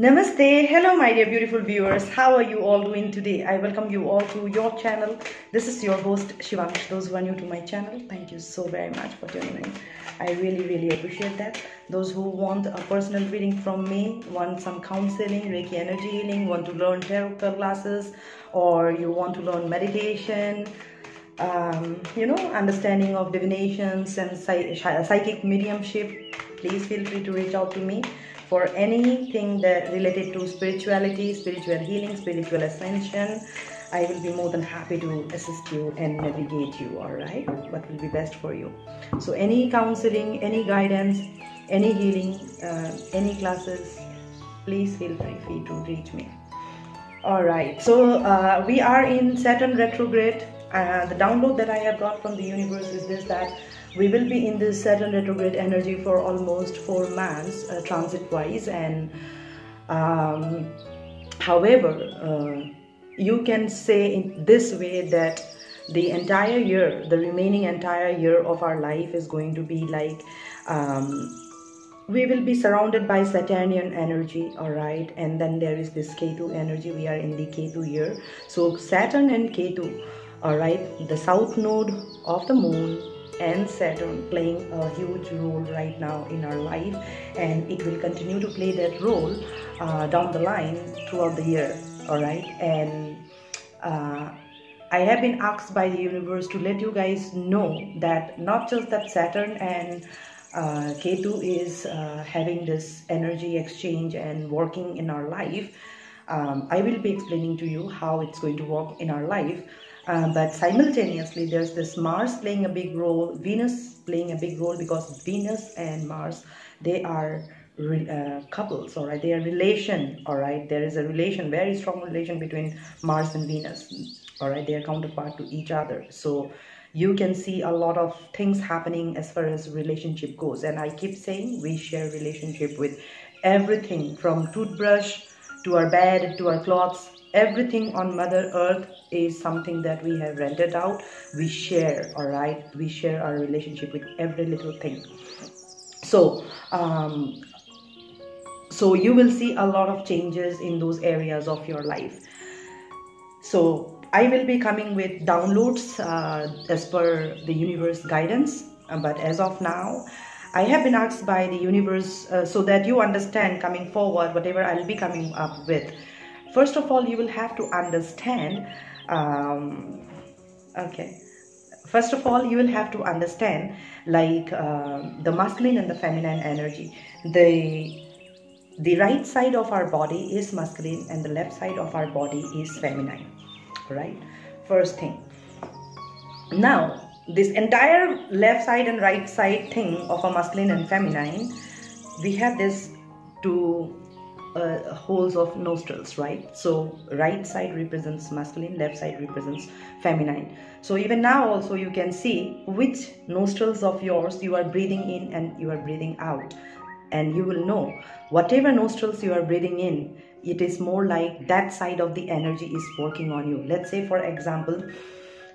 Namaste. Hello my dear beautiful viewers. How are you all doing today? I welcome you all to your channel. This is your host Shivansh. Those who are new to my channel, thank you so very much for tuning in. I really appreciate that. Those who want a personal reading from me, want some counseling, Reiki energy healing, want to learn tarot classes, or you want to learn meditation, understanding of divinations and psychic mediumship, please feel free to reach out to me for anything that related to spirituality, spiritual healing, spiritual ascension. I will be more than happy to assist you and navigate you, all right? What will be best for you. So any counseling, any guidance, any healing, any classes, please feel free to reach me. All right, so we are in Saturn retrograde. The download that I have got from the universe is this, that we will be in this Saturn retrograde energy for almost 4 months transit wise, and however you can say in this way that the entire year, the remaining entire year of our life is going to be like we will be surrounded by Saturnian energy, all right? And then there is this Ketu energy. We are in the Ketu year. So Saturn and Ketu, all right, the south node of the moon and Saturn playing a huge role right now in our life, and it will continue to play that role down the line throughout the year, all right? And I have been asked by the universe to let you guys know that not just that Saturn and Ketu is having this energy exchange and working in our life. I will be explaining to you how it's going to work in our life. But simultaneously, there's this Mars playing a big role, Venus playing a big role, because Venus and Mars, they are couples, all right? They are relation, all right? There is a relation, very strong relation between Mars and Venus, all right? They are counterpart to each other. So you can see a lot of things happening as far as relationship goes. And I keep saying we share relationship with everything from toothbrush to our bed to our clothes. Everything on Mother Earth is something that we have rented out. We share, all right? We share our relationship with every little thing. So, so you will see a lot of changes in those areas of your life. So I will be coming with downloads as per the universe guidance. But as of now, I have been asked by the universe so that you understand coming forward whatever I'll be coming up with. First of all, you will have to understand, first of all, you will have to understand like the masculine and the feminine energy. The right side of our body is masculine and the left side of our body is feminine, right? First thing. Now, this entire left side and right side thing of a masculine and feminine, we have this two holes of nostrils, right? So right side represents masculine, left side represents feminine. So even now also you can see which nostrils of yours you are breathing in and you are breathing out, and you will know whatever nostrils you are breathing in, it is more like that side of the energy is working on you. Let's say for example,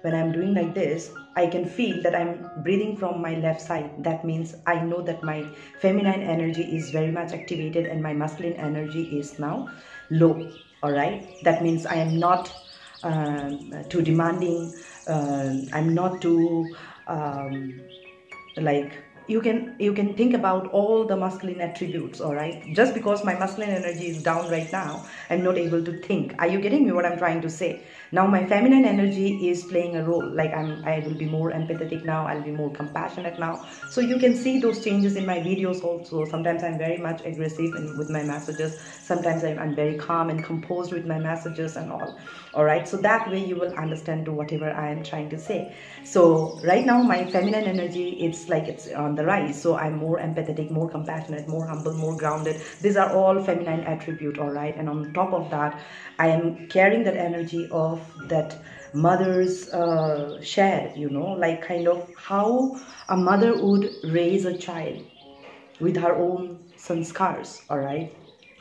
when I'm doing like this, I can feel that I'm breathing from my left side. That means I know that my feminine energy is very much activated and my masculine energy is now low, all right? That means I am not too demanding. I'm not too like, you can think about all the masculine attributes, all right? Just because my masculine energy is down right now, I'm not able to think. Are you getting me what I'm trying to say? Now my feminine energy is playing a role. Like I will be more empathetic now. I'll be more compassionate now. So you can see those changes in my videos also. Sometimes I'm very much aggressive with my messages. Sometimes I'm very calm and composed with my messages and all right? So that way you will understand to whatever I am trying to say. So right now my feminine energy, it's like it's on the rise. So I'm more empathetic, more compassionate, more humble, more grounded. These are all feminine attribute, all right? And on top of that, I am carrying that energy of that mother's share, you know, like kind of how a mother would raise a child with her own sanskars, all right?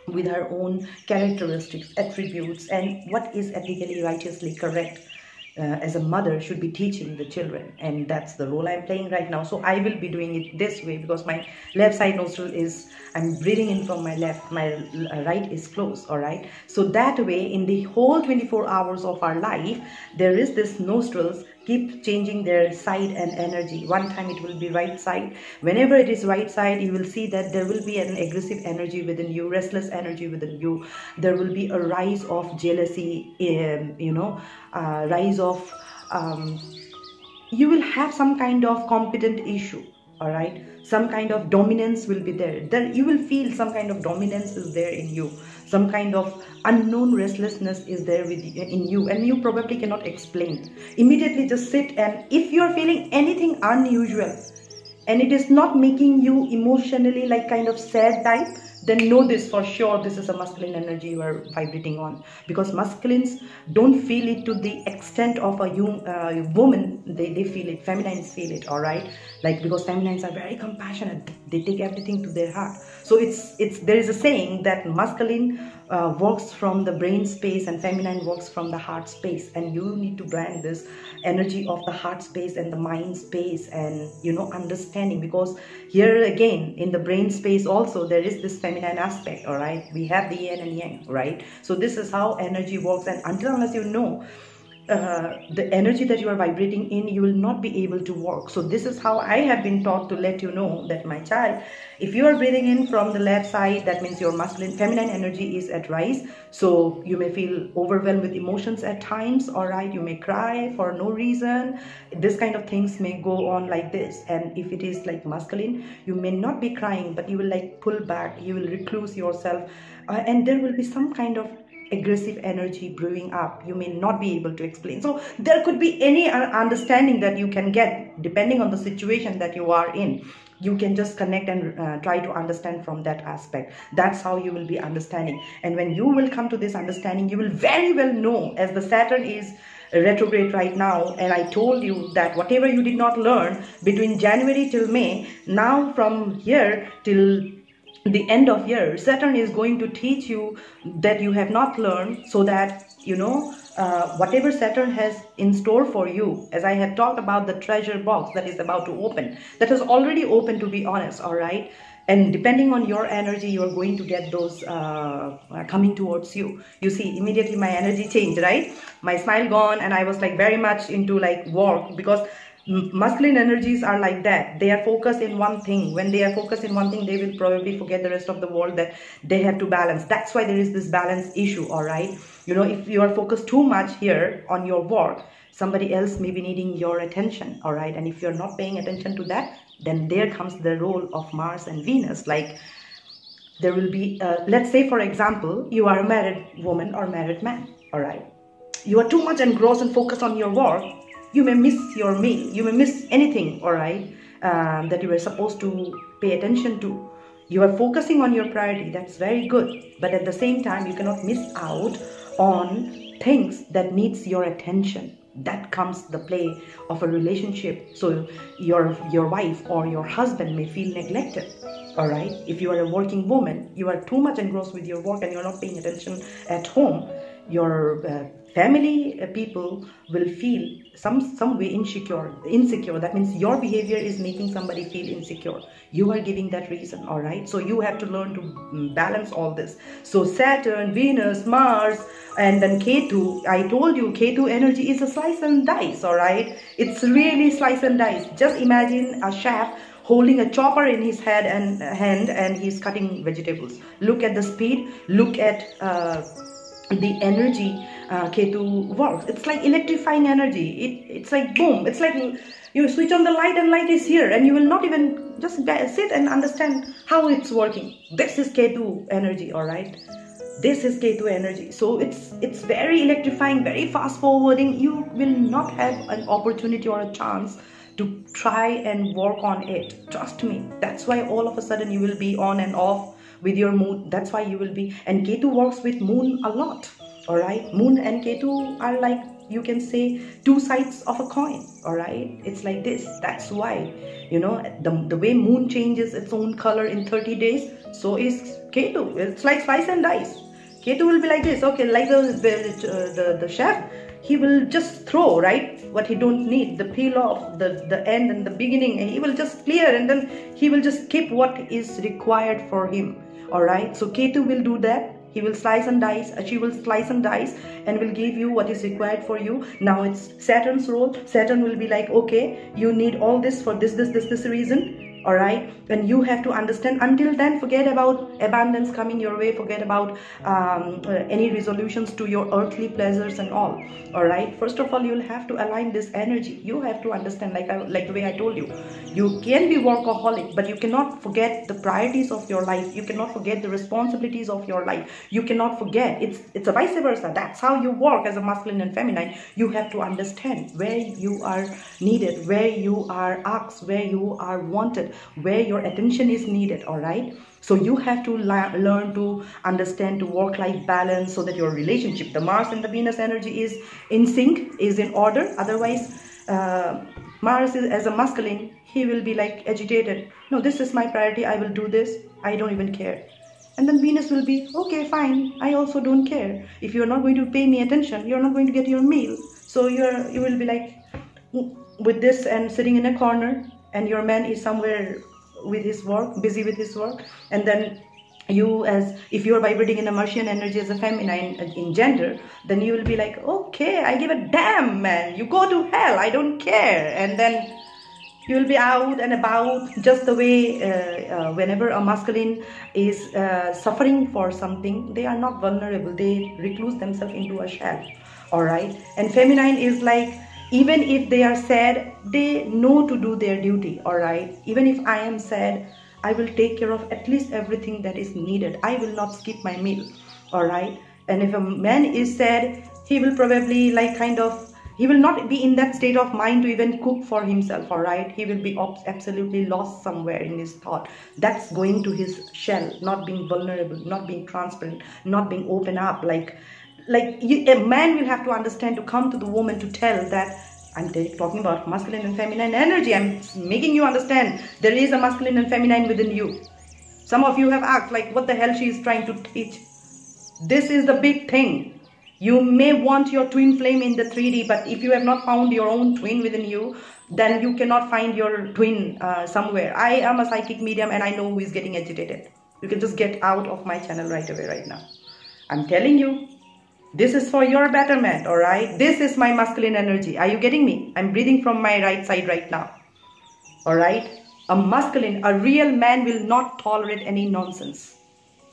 With her own characteristics, attributes, and what is ethically, righteously correct as a mother should be teaching the children. And that's the role I'm playing right now. So I will be doing it this way because my left side nostril is I'm breathing in from my left, my right is closed, all right? So that way, in the whole 24 hours of our life, there is this nostrils keep changing their side and energy. One time it will be right side. Whenever it is right side, you will see that there will be an aggressive energy within you, restless energy within you. There will be a rise of jealousy, rise of you will have some kind of competent issue, all right? Some kind of dominance will be there. Then you will feel some kind of dominance is there in you. Some kind of unknown restlessness is there in you, and you probably cannot explain. Immediately just sit, and if you are feeling anything unusual and it is not making you emotionally like kind of sad type, then know this for sure, this is a masculine energy you are vibrating on. Because masculines don't feel it to the extent of a woman. They feel it, feminines feel it, all right? Like, because feminines are very compassionate, they take everything to their heart. So there is a saying that masculine works from the brain space and feminine works from the heart space, and you need to brand this energy of the heart space and the mind space, and understanding, because here again in the brain space also there is this feminine aspect, all right? We have the yin and yang, right? So this is how energy works, and until unless you know the energy that you are vibrating in, you will not be able to work. So this is how I have been taught to let you know that, my child, if you are breathing in from the left side, that means your feminine energy is at rise. So you may feel overwhelmed with emotions at times, all right? You may cry for no reason. This kind of things may go on like this. And if it is like masculine, you may not be crying, but you will like pull back, you will recluse yourself, and there will be some kind of aggressive energy brewing up. You may not be able to explain. So there could be any understanding that you can get depending on the situation that you are in. You can just connect and try to understand from that aspect. That's how you will be understanding. And when you will come to this understanding, you will very well know, as the Saturn is retrograde right now, and I told you that whatever you did not learn between January till May, now from here till the end of year, Saturn is going to teach you that you have not learned, so that whatever Saturn has in store for you, as I have talked about the treasure box that is about to open, that has already opened, to be honest, all right? And depending on your energy, you are going to get those coming towards you. You see, immediately my energy changed, right? My smile gone, and I was like very much into like work, because masculine energies are like that. They are focused in one thing. When they are focused in one thing, they will probably forget the rest of the world that they have to balance. That's why there is this balance issue, all right? If you are focused too much here on your work, somebody else may be needing your attention, all right? And if you're not paying attention to that, then there comes the role of Mars and Venus. Like, there will be, let's say for example, you are a married woman or married man, all right? You are too much engrossed and focused on your work. You may miss your meal, you may miss anything, all right, that you were supposed to pay attention to. You are focusing on your priority, that's very good. But at the same time, you cannot miss out on things that needs your attention. That comes the play of a relationship. So your wife or your husband may feel neglected, all right? If you are a working woman, you are too much engrossed with your work and you're not paying attention at home, your family people will feel some way insecure. That means your behavior is making somebody feel insecure. You are giving that reason, all right? So you have to learn to balance all this. So Saturn, Venus, Mars, and then Ketu. I told you Ketu energy is a slice and dice, all right? It's really slice and dice. Just imagine a chef holding a chopper in his hand and he's cutting vegetables. Look at the speed. Look at the energy Ketu works. It's like electrifying energy. It's like boom. It's like you switch on the light and light is here, and you will not even just sit and understand how it's working. This is Ketu energy, all right? This is Ketu energy. So it's very electrifying, very fast forwarding. You will not have an opportunity or a chance to try and work on it. Trust me. That's why all of a sudden you will be on and off with your moon. That's why you will be, and Ketu works with moon a lot, all right? Moon and Ketu are like, you can say, two sides of a coin, all right? It's like this. That's why, the way moon changes its own color in 30 days, so is Ketu. It's like slice and dice. Ketu will be like this, okay, like the chef, he will just throw, right, what he don't need, the peel off, the end and the beginning, and he will just clear, and then he will just keep what is required for him. All right, so Ketu will do that. He will slice and dice, she will slice and dice, and will give you what is required for you. Now it's Saturn's role. Saturn will be like, okay, you need all this for this reason. All right, and you have to understand. Until then, forget about abundance coming your way, forget about any resolutions to your earthly pleasures and all. All right, first of all, you'll have to align this energy. You have to understand, like the way I told you, you can be workaholic, but you cannot forget the priorities of your life. You cannot forget the responsibilities of your life. You cannot forget, it's a vice versa. That's how you work as a masculine and feminine. You have to understand where you are needed, where you are asked, where you are wanted, where your attention is needed. All right, so you have to learn to understand, to work-life balance, so that your relationship, the Mars and the Venus energy, is in sync, is in order. Otherwise, Mars is, as a masculine, he will be like agitated. No, this is my priority, I will do this, I don't even care. And then Venus will be, okay, fine, I also don't care. If you're not going to pay me attention, you're not going to get your meal. So you will be like with this and sitting in a corner, and your man is somewhere with his work, busy with his work. And then you, as if you're vibrating in a Martian energy as a feminine in gender, then you will be like, okay, I give a damn, man, you go to hell, I don't care. And then you will be out and about, just the way whenever a masculine is suffering for something, they are not vulnerable, they recluse themselves into a shell. All right, and feminine is like, even if they are sad, they know to do their duty. All right, even if I am sad, I will take care of at least everything that is needed. I will not skip my meal. All right, and if a man is sad, he will probably like he will not be in that state of mind to even cook for himself. All right, he will be absolutely lost somewhere in his thought. That's going to his shell, not being vulnerable, not being transparent, not being open up. A man will have to understand, to come to the woman to tell that I'm talking about masculine and feminine energy. I'm making you understand there is a masculine and feminine within you. Some of you have asked like, what the hell she is trying to teach. This is the big thing. You may want your twin flame in the 3D, but if you have not found your own twin within you, then you cannot find your twin somewhere. I am a psychic medium and I know who is getting agitated. You can just get out of my channel right away, right now. I'm telling you, this is for your betterment, all right? This is my masculine energy. Are you getting me? I'm breathing from my right side right now, all right? A masculine, a real man will not tolerate any nonsense,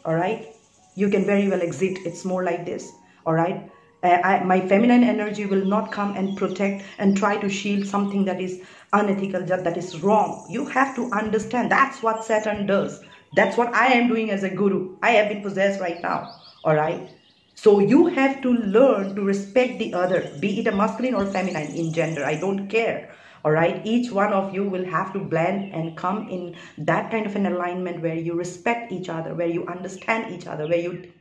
all right? You can very well exit. It's more like this, all right? My feminine energy will not come and protect and try to shield something that is unethical, that is wrong. You have to understand. That's what Saturn does. That's what I am doing as a guru. I have been possessed right now, all right? So you have to learn to respect the other, be it a masculine or feminine in gender. I don't care. All right. Each one of you will have to blend and come in that kind of an alignment where you respect each other, where you understand each other, where you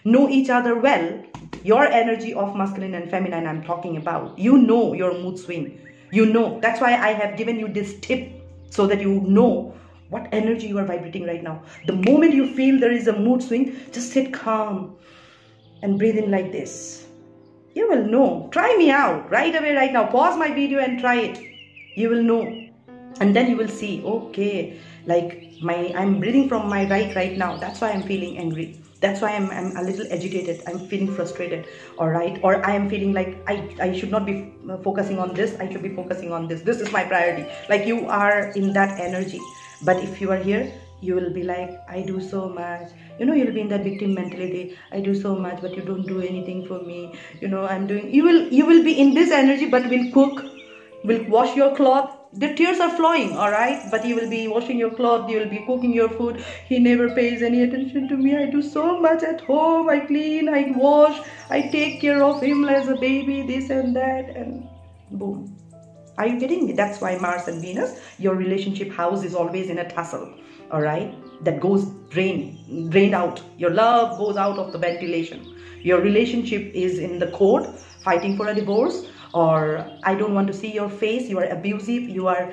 know each other well. Your energy of masculine and feminine I'm talking about. You know your mood swing. You know. That's why I have given you this tip, so that you know what energy you are vibrating right now. The moment you feel there is a mood swing, just sit calm and breathe in like this. You will know. Try me out right away, right now. Pause my video and try it. You will know. And then you will see, okay, like I'm breathing from my right now. That's why I'm feeling angry. That's why I'm a little agitated. I'm feeling frustrated, all right? Or I am feeling like I should not be focusing on this. I should be focusing on this. This is my priority. Like you are in that energy. But if you are here, you will be like, I do so much. You know, you'll be in that victim mentality. I do so much, but you don't do anything for me. You know, I'm doing. You will be in this energy, but will cook, will wash your cloth. The tears are flowing, all right? But you will be washing your cloth. You will be cooking your food. He never pays any attention to me. I do so much at home. I clean, I wash, I take care of him as a baby, this and that, and boom. Are you getting me? That's why Mars and Venus, your relationship house is always in a tussle. All right, that goes drained out. Your love goes out of the ventilation. Your relationship is in the court, fighting for a divorce, or I don't want to see your face. You are abusive. You are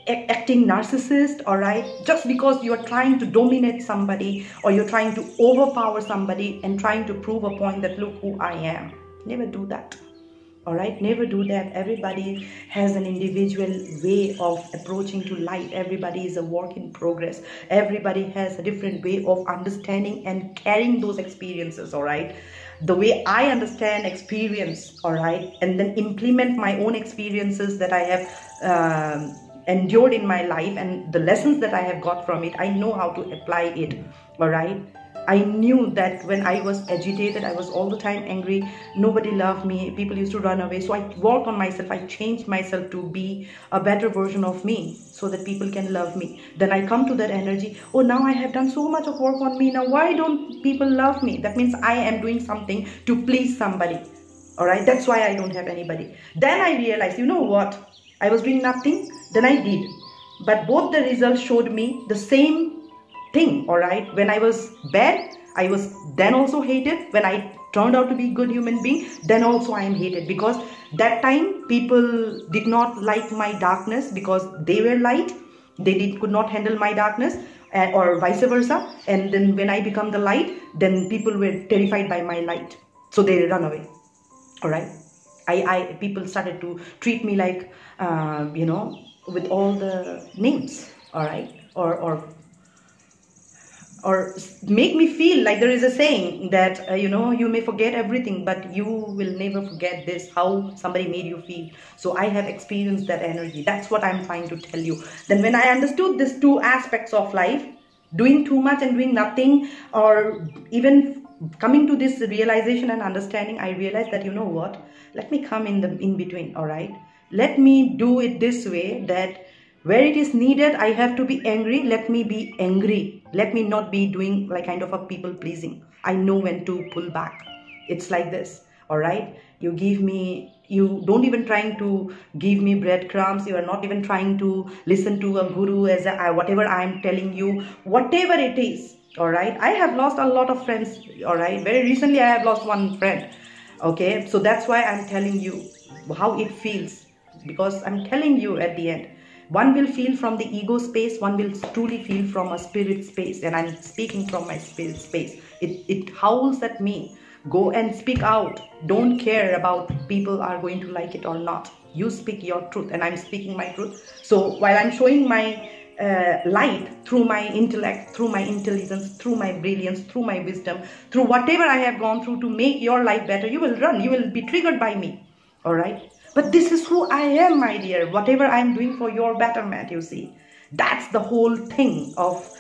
acting narcissist. All right, just because you are trying to dominate somebody, or you're trying to overpower somebody and trying to prove a point that look who I am. Never do that. All right, never do that. Everybody has an individual way of approaching to life. Everybody is a work in progress. Everybody has a different way of understanding and carrying those experiences. All right, the way I understand experience, all right, and then implement my own experiences that I have endured in my life and the lessons that I have got from it, I know how to apply it. All right, I knew that when I was agitated, I was all the time angry, nobody loved me, people used to run away. So I worked on myself, I changed myself to be a better version of me so that people can love me. Then I come to that energy, oh, now I have done so much of work on me, now why don't people love me? That means I am doing something to please somebody. All right, that's why I don't have anybody. Then I realized, you know what, I was doing nothing, then I did, but both the results showed me the same thing. All right, when I was bad, I was then also hated. When I turned out to be a good human being, then also I am hated, because that time people did not like my darkness because they were light. They could not handle my darkness, or vice versa. And then when I become the light, then people were terrified by my light, so they run away. All right, people started to treat me like with all the names. All right, or make me feel like there is a saying that you may forget everything, but you will never forget this, how somebody made you feel. So I have experienced that energy. That's what I'm trying to tell you. Then when I understood these two aspects of life, doing too much and doing nothing, or even coming to this realization and understanding, I realized that, you know what, let me come in between. All right, let me do it this way, that where it is needed, I have to be angry, let me be angry. Let me not be doing like kind of a people pleasing. I know when to pull back. It's like this. All right, you don't even trying to give me breadcrumbs. You are not even trying to listen to a guru as whatever I am telling you, whatever it is. All right, I have lost a lot of friends. All right, very recently I have lost one friend. Okay, so that's why I'm telling you how it feels, because I'm telling you at the end, one will feel from the ego space, one will truly feel from a spirit space, and I'm speaking from my spirit space. It howls at me. Go and speak out. Don't care about people are going to like it or not. You speak your truth, and I'm speaking my truth. So while I'm showing my light through my intellect, through my intelligence, through my brilliance, through my wisdom, through whatever I have gone through to make your life better, you will run, you will be triggered by me. All right, but this is who I am, my dear. Whatever I'm doing for your betterment, you see, that's the whole thing of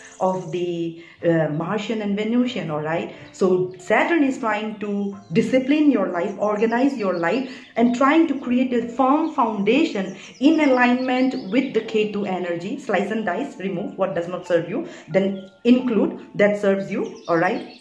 the Martian and Venusian. All right, so Saturn is trying to discipline your life, organize your life, and trying to create a firm foundation in alignment with the Ketu energy. Slice and dice, remove what does not serve you, then include that serves you. All right,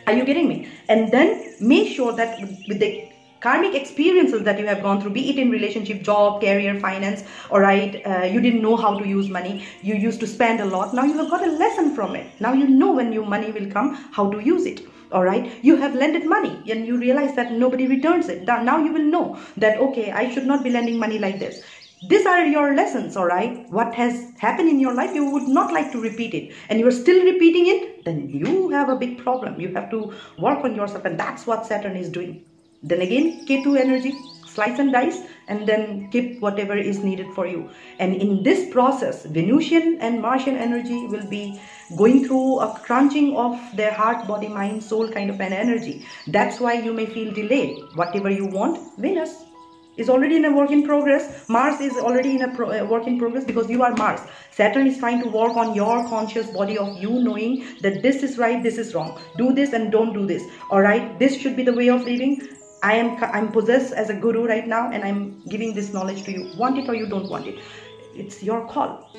are you getting me? And then make sure that with the karmic experiences that you have gone through, be it in relationship, job, career, finance, all right, you didn't know how to use money, you used to spend a lot, now you have got a lesson from it. Now you know when your money will come, how to use it. All right, you have lended money and you realize that nobody returns it. Now you will know that, okay, I should not be lending money like this. These are your lessons. All right, what has happened in your life, you would not like to repeat it, and you are still repeating it, then you have a big problem. You have to work on yourself, and that's what Saturn is doing. Then again, Ketu energy, slice and dice, and then keep whatever is needed for you. And in this process, Venusian and Martian energy will be going through a crunching of their heart, body, mind, soul kind of an energy. That's why you may feel delayed. Whatever you want, Venus is already in a work in progress. Mars is already in a work in progress, because you are Mars. Saturn is trying to work on your conscious body of you knowing that this is right, this is wrong. Do this and don't do this. All right, this should be the way of living. I'm possessed as a guru right now, and I'm giving this knowledge to you. Want it or you don't want it, it's your call,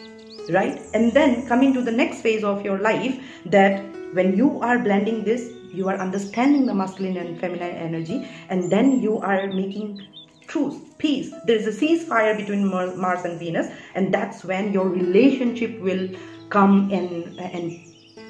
right? And then coming to the next phase of your life, that when you are blending this, you are understanding the masculine and feminine energy, and then you are making truce, peace. There is a ceasefire between Mars and Venus, and that's when your relationship will come and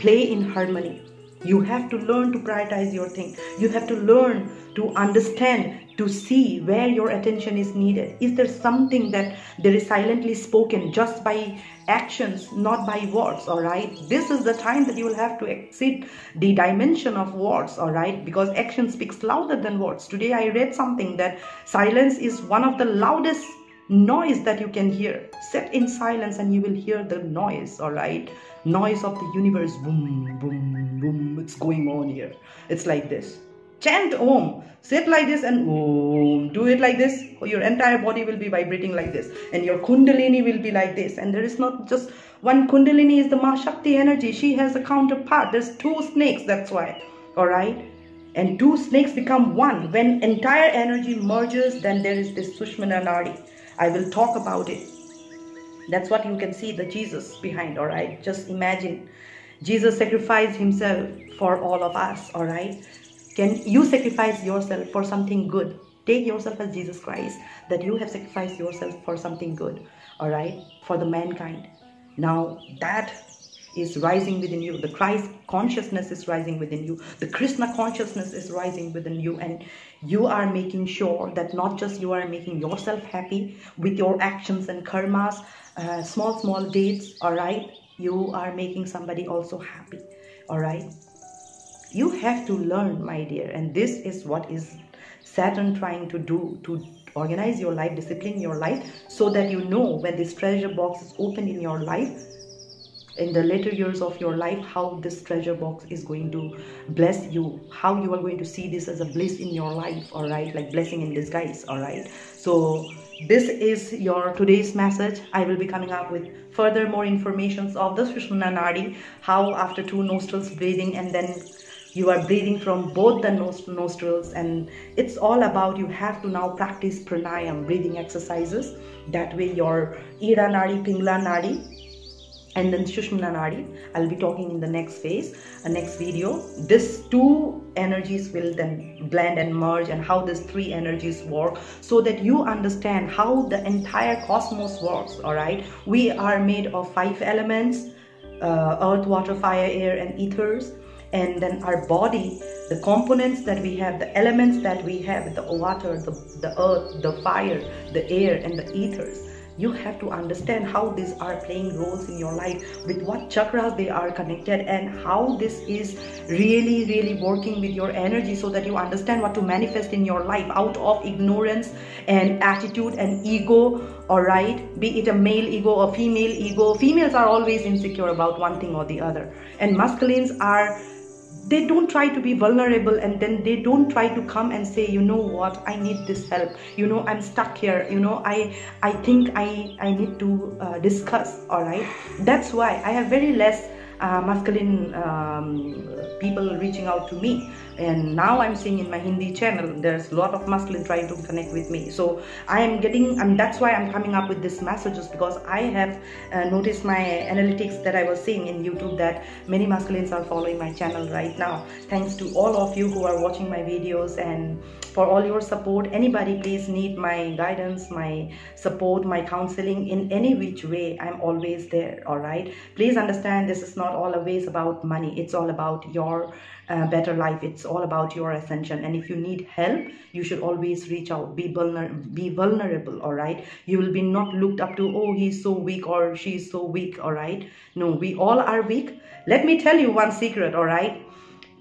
play in harmony. You have to learn to prioritize your thing. You have to learn to understand, to see where your attention is needed. Is there something that there is silently spoken just by actions, not by words, all right? This is the time that you will have to exceed the dimension of words, all right? Because action speaks louder than words. Today I read something that silence is one of the loudest noise that you can hear. Sit in silence and you will hear the noise, all right? Noise of the universe. Boom, boom, boom. It's going on here. It's like this. Chant Om. Sit like this and Om. Do it like this. Your entire body will be vibrating like this. And your Kundalini will be like this. And there is not just one Kundalini, is the Mahashakti energy. She has a counterpart. There's two snakes, that's why. Alright? And two snakes become one. When entire energy merges, then there is this Sushmana Nadi. I will talk about it. That's what you can see the Jesus behind, alright? Just imagine. Jesus sacrificed himself for all of us, alright? Can you sacrifice yourself for something good? Take yourself as Jesus Christ, that you have sacrificed yourself for something good, alright? For the mankind. Now that is rising within you. The Christ consciousness is rising within you. The Krishna consciousness is rising within you. And you are making sure that not just you are making yourself happy with your actions and karmas, small deeds, all right? You are making somebody also happy, all right? You have to learn, my dear. And this is what is Saturn trying to do, to organize your life, discipline your life, so that you know when this treasure box is opened in your life, in the later years of your life, how this treasure box is going to bless you, how you are going to see this as a bliss in your life, all right? Like blessing in disguise, all right? So this is your today's message. I will be coming up with further more informations of the Sushmana Nadi, how after 2 nostrils breathing, and then you are breathing from both the nostrils, and it's all about, you have to now practice pranayam, breathing exercises. That way your Ida Nadi, Pingla Nadi, and then Sushmana Nadi, I'll be talking in the next phase, next video. These 2 energies will then blend and merge, and how these 3 energies work, so that you understand how the entire cosmos works, all right? We are made of 5 elements, earth, water, fire, air, and ethers. And then our body, the components that we have, the elements that we have, the water, the earth, the fire, the air, and the ethers. You have to understand how these are playing roles in your life, with what chakras they are connected, and how this is really working with your energy, so that you understand what to manifest in your life out of ignorance and attitude and ego, alright? Be it a male ego or female ego. Females are always insecure about one thing or the other. And masculines are, they don't try to be vulnerable, and then they don't try to come and say, you know what, I need this help, you know, I'm stuck here, you know, I think I need to discuss, all right? That's why I have very less masculine people reaching out to me. And now I'm seeing in my Hindi channel, there's a lot of masculine trying to connect with me. So I am getting, and that's why I'm coming up with these messages, because I have noticed my analytics that I was seeing in YouTube, that many masculines are following my channel right now. Thanks to all of you who are watching my videos, and for all your support. Anybody please need my guidance, my support, my counseling in any which way, I'm always there, all right? Please understand, this is not always about money. It's all about your better life. It's all about your ascension. And if you need help, you should always reach out. Be vulnerable, all right? You will be not looked up to, oh, he's so weak or she's so weak, all right? No, we all are weak. Let me tell you one secret, all right?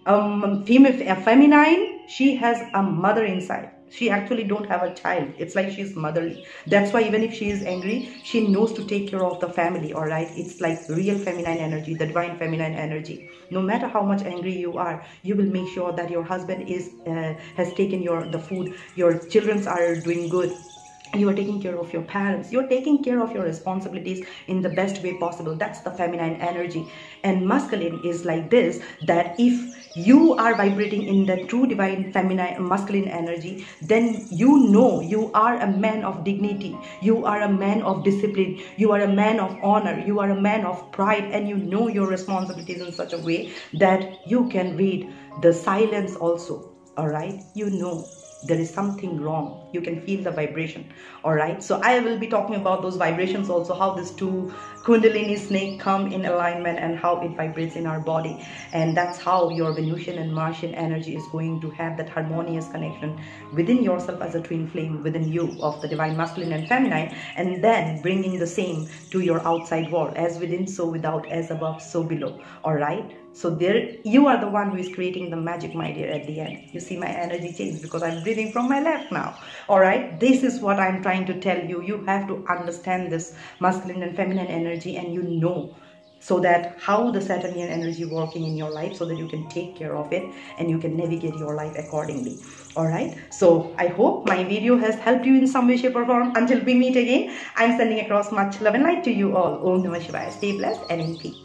Feminine, she has a mother inside. She actually don't have a child. It's like she's motherly. That's why even if she is angry, she knows to take care of the family, all right? It's like real feminine energy, the divine feminine energy. No matter how much angry you are, you will make sure that your husband is has taken the food, your children are doing good. You are taking care of your parents. You're taking care of your responsibilities in the best way possible. That's the feminine energy. And masculine is like this, that if you are vibrating in the true divine feminine masculine energy, then you know you are a man of dignity. You are a man of discipline. You are a man of honor. You are a man of pride, and you know your responsibilities in such a way that you can read the silence also. All right? You know. there is something wrong. You can feel the vibration. All right, so I will be talking about those vibrations also, how these two Kundalini snake come in alignment and how it vibrates in our body. And that's how your Venusian and Martian energy is going to have that harmonious connection within yourself as a twin flame within you of the divine masculine and feminine, and then bringing the same to your outside world, as within so without, as above so below. All right, so there you are the one who is creating the magic, my dear. At the end, you see my energy change because I'm breathing from my left now. All right, this is what I'm trying to tell you. You have to understand this masculine and feminine energy, and you know, so that how the Saturnian energy working in your life, so that you can take care of it and you can navigate your life accordingly. All right, so I hope my video has helped you in some way, shape or form. Until we meet again, I'm sending across much love and light to you all. Om Namah Shivaya. Stay blessed and in peace.